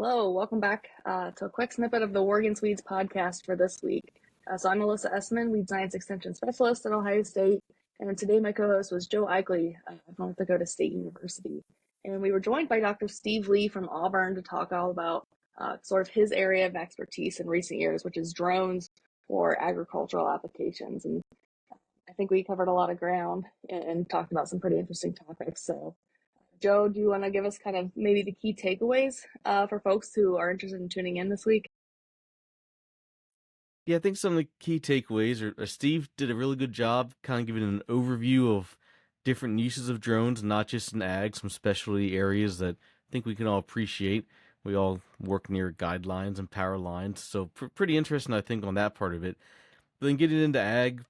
Hello, welcome back to a quick snippet of the Oregon's Weeds podcast for this week. So I'm Alyssa Essman, Weed Science Extension Specialist at Ohio State, and today my co-host was Joe Eigley of North Dakota State University. And we were joined by Dr. Steve Lee from Auburn to talk all about sort of his area of expertise in recent years, which is drones for agricultural applications. And I think we covered a lot of ground and talked about some pretty interesting topics. So Joe, do you want to give us kind of maybe the key takeaways for folks who are interested in tuning in this week? Yeah, I think some of the key takeaways are Steve did a really good job kind of giving an overview of different uses of drones, not just in ag, some specialty areas that I think we can all appreciate. We all work near guidelines and power lines, so pretty interesting, I think, on that part of it. But then getting into ag,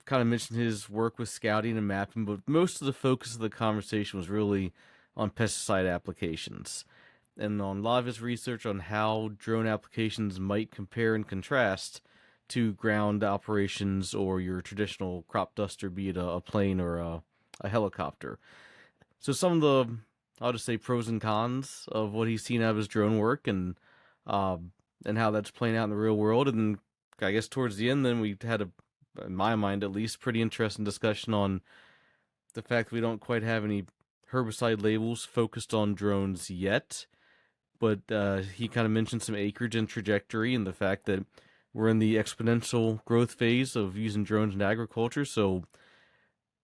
kind of mentioned his work with scouting and mapping, but most of the focus of the conversation was really on pesticide applications and on a lot of his research on how drone applications might compare and contrast to ground operations or your traditional crop duster, be it a plane or a helicopter. So some of the, I'll just say, pros and cons of what he's seen out of his drone work and how that's playing out in the real world. And I guess towards the end, then we had in my mind at least, pretty interesting discussion on the fact that we don't quite have any herbicide labels focused on drones yet. But he kind of mentioned some acreage and trajectory and the fact that we're in the exponential growth phase of using drones in agriculture. So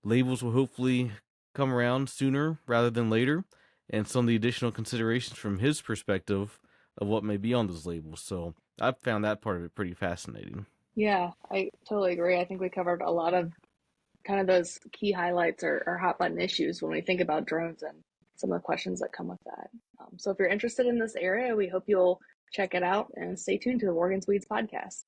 labels will hopefully come around sooner rather than later. And some of the additional considerations from his perspective of what may be on those labels. So I've found that part of it pretty fascinating. Yeah, I totally agree. I think we covered a lot of kind of those key highlights or hot button issues when we think about drones and some of the questions that come with that. So if you're interested in this area, we hope you'll check it out and stay tuned to the Oregon's Weeds podcast.